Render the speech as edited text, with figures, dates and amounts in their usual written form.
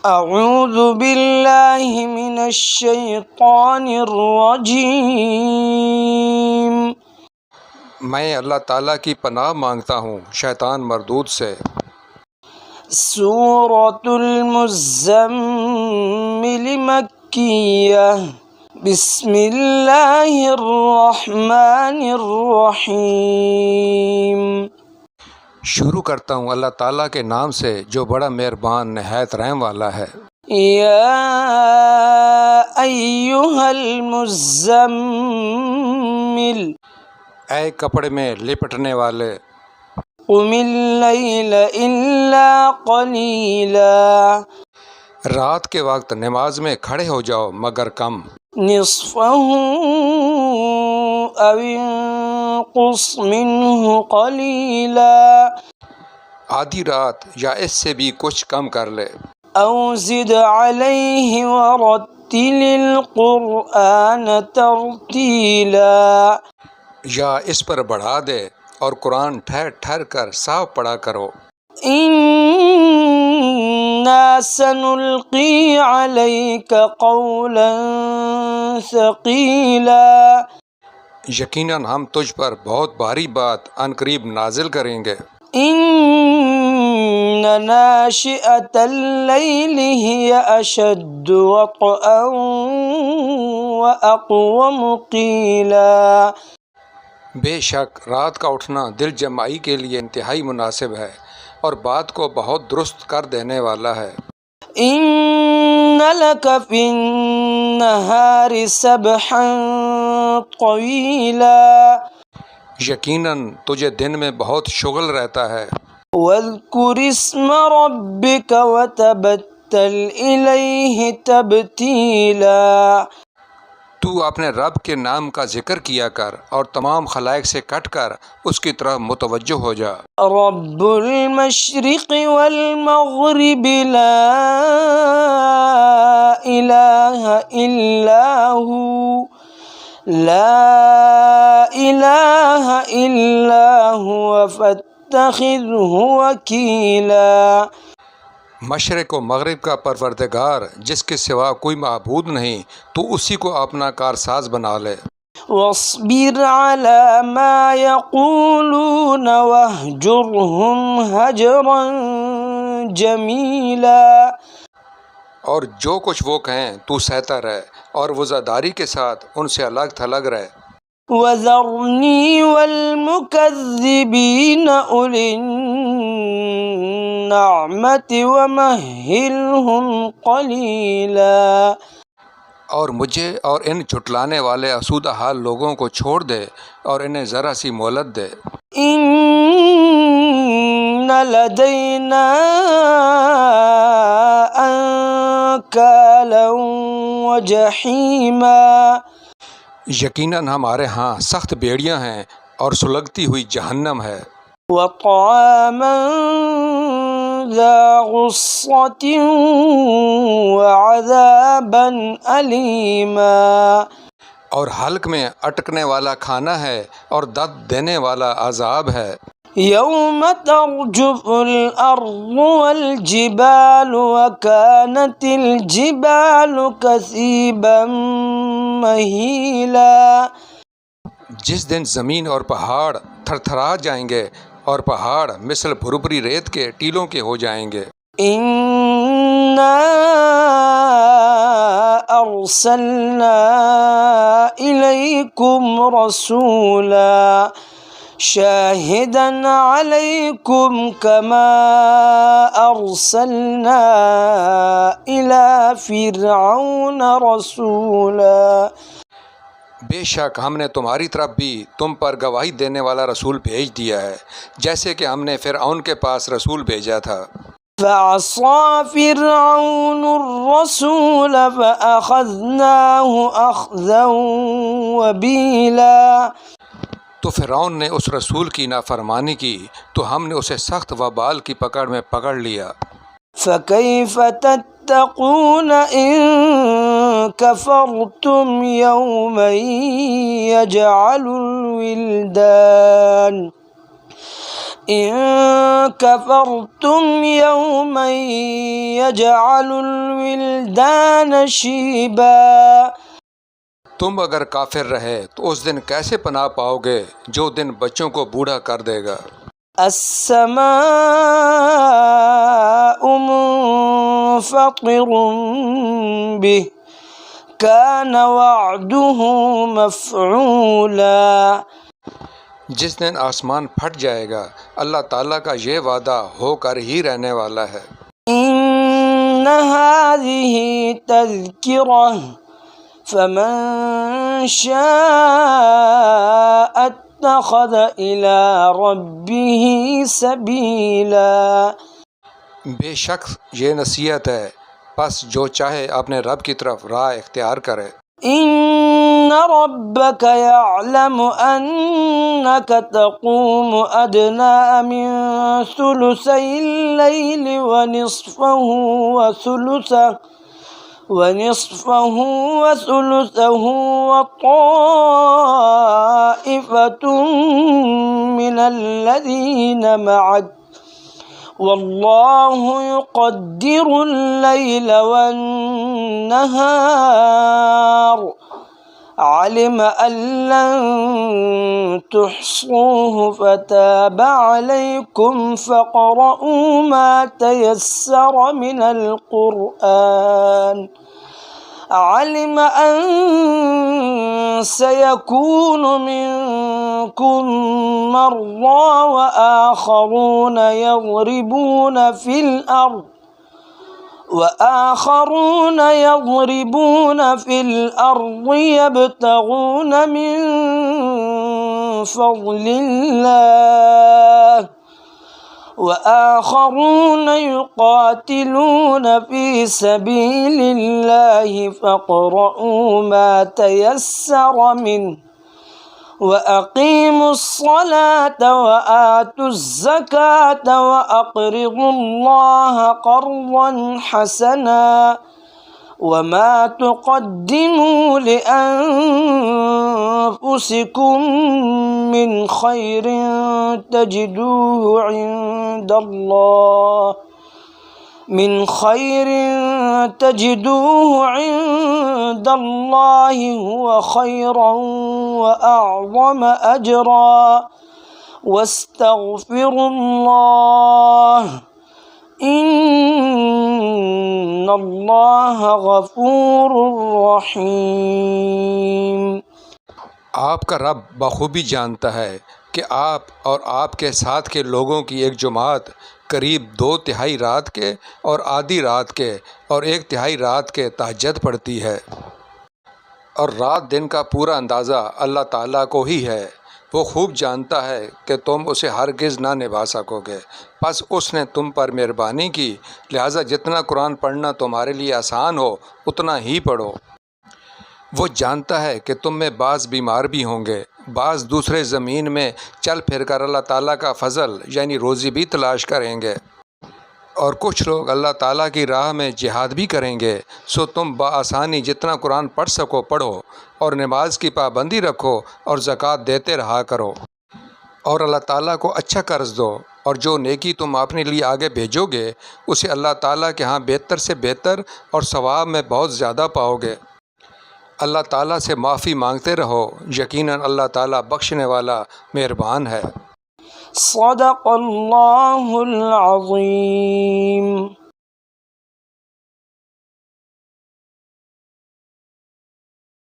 اعوذ باللہ من الشیطان الرجیم۔ میں اللہ تعالیٰ کی پناہ مانگتا ہوں شیطان مردود سے۔ سورۃ المزمل مکیہ۔ بسم اللہ الرحمن الرحیم۔ شروع کرتا ہوں اللہ تعالیٰ کے نام سے جو بڑا مہربان نہایت رحم والا ہے۔ یا ایہا المزمل، اے کپڑے میں لپٹنے والے، قم اللیل الا قلیلا، رات کے وقت نماز میں کھڑے ہو جاؤ مگر کم، نصفہ او انقص منہ قلیلا، آدھی رات یا اس سے بھی کچھ کم کر لے، او زد علیہ ورتل القرآن ترتیلا، یا اس پر بڑھا دے اور قرآن ٹھہر ٹھہر کر صاف پڑھا کرو۔ انا سنلقی علیک قولا ثقیلا، یقیناً ہم تجھ پر بہت بھاری بات عنقریب نازل کریں گے۔ ان ناشئۃ اللیل ہی اشد وطئا واقوم قیلا، بے شک رات کا اٹھنا دل جمائی کے لیے انتہائی مناسب ہے اور بات کو بہت درست کر دینے والا ہے۔ ان لک فی النہار سبحا طویلا، یقیناً تجھے دن میں بہت شغل رہتا ہے۔ واذکر اسم ربک وتبتل الیہ تبتیلا، تو اپنے رب کے نام کا ذکر کیا کر اور تمام خلائق سے کٹ کر اس کی طرف متوجہ ہو جا۔ رب المشرق والمغرب لا الہ الا ہو، لا الہ الا ہوا فاتخذہ وکیلا، مشرق و مغرب کا پروردگار جس کے سوا کوئی معبود نہیں، تو اسی کو اپنا کارساز بنا لے۔ واصبر علی ما یقولون واہجرہم ہجرا جمیلا، اور جو کچھ وہ کہیں تو سہتا رہ اور وزاداری کے ساتھ ان سے الگ تھلگ رہ۔ وذرنی والمکذبین اولی النعمت ومہلہم قلیلا، اور مجھے اور ان جھٹلانے والے آسودہ حال لوگوں کو چھوڑ دے اور انہیں ذرا سی مہلت دے۔ ان لدینا انکالا وجحیما، یقیناً ہمارے ہاں سخت بیڑیاں ہیں اور سلگتی ہوئی جہنم ہے۔ وطعاما ذا غصة وعذابا علیما، اور حلق میں اٹکنے والا کھانا ہے اور درد دینے والا عذاب ہے۔ یوم ترجف الارض والجبال وكانت الجبال کثیبا مہیلا، جس دن زمین اور پہاڑ تھر تھرا جائیں گے اور پہاڑ مثل بھربری ریت کے ٹیلوں کے ہو جائیں گے۔ انا ارسلنا الیکم رسولا شاہدا علیکم کما ارسلنا الی فرعون رسولا، بے شک ہم نے تمہاری طرف بھی تم پر گواہی دینے والا رسول بھیج دیا ہے جیسے کہ ہم نے فرعون کے پاس رسول بھیجا تھا۔ فعصى فرعون الرسول فأخذناه أخذا وبيلا، تو فرعون نے اس رسول کی نافرمانی کی تو ہم نے اسے سخت وبال کی پکڑ میں پکڑ لیا۔ فكيف تتقون إن كفرتم يوما يجعل الولدان إن كفرتم يوما يجعل الولدان شيبا تم اگر کافر رہے تو اس دن کیسے پناہ پاؤ گے جو دن بچوں کو بوڑھا کر دے گا۔ السماء منفطر به كان وعده مفعولا جس دن آسمان پھٹ جائے گا اللہ تعالیٰ کا یہ وعدہ ہو کر ہی رہنے والا ہے۔ إن هذه تذكرة فمن شاء اتخذ إلى ربه سبيلا بے شک یہ نصیحت ہے، پس جو چاہے اپنے رب کی طرف راہ اختیار کرے۔ إن ربك يعلم أنك تقوم أدنى من ثلثي الليل ونصفه وثلثه وطائفة من الذين معك والله يقدر الليل والنهار علم أن لن تحصوه فتاب عليكم فاقرؤوا ما تيسر من القرآن علم أن سيكون منكم مرضى وآخرون يضربون في الأرض يبتغون من فضل الله وآخرون يقاتلون في سبيل الله فاقرؤوا ما تيسر منه وأقيموا الصلاة وآتوا الزكاة وأقرضوا الله قرضا حسنا وما تقدموا لأنفسكم من خير تجدوه عند الله هو خيرا وأعظم أجرا واستغفروا الله إن الله غفور رحيم۔ آپ کا رب بخوبی جانتا ہے کہ آپ اور آپ کے ساتھ کے لوگوں کی ایک جماعت قریب 2/3 رات کے اور آدھی رات کے اور 1/3 رات کے تہجد پڑھتی ہے، اور رات دن کا پورا اندازہ اللہ تعالیٰ کو ہی ہے۔ وہ خوب جانتا ہے کہ تم اسے ہرگز نہ نبھا سکو گے، پس اس نے تم پر مہربانی کی، لہٰذا جتنا قرآن پڑھنا تمہارے لیے آسان ہو اتنا ہی پڑھو۔ وہ جانتا ہے کہ تم میں بعض بیمار بھی ہوں گے، بعض دوسرے زمین میں چل پھر کر اللہ تعالیٰ کا فضل یعنی روزی بھی تلاش کریں گے، اور کچھ لوگ اللہ تعالیٰ کی راہ میں جہاد بھی کریں گے۔ سو تم بآسانی جتنا قرآن پڑھ سکو پڑھو، اور نماز کی پابندی رکھو اور زکوٰۃ دیتے رہا کرو، اور اللہ تعالیٰ کو اچھا قرض دو، اور جو نیکی تم اپنے لیے آگے بھیجو گے اسے اللہ تعالیٰ کے ہاں بہتر سے بہتر اور ثواب میں بہت زیادہ پاؤ گے۔ اللہ تعالیٰ سے معافی مانگتے رہو، یقیناً اللہ تعالیٰ بخشنے والا مہربان ہے۔ صدق اللہ العظیم۔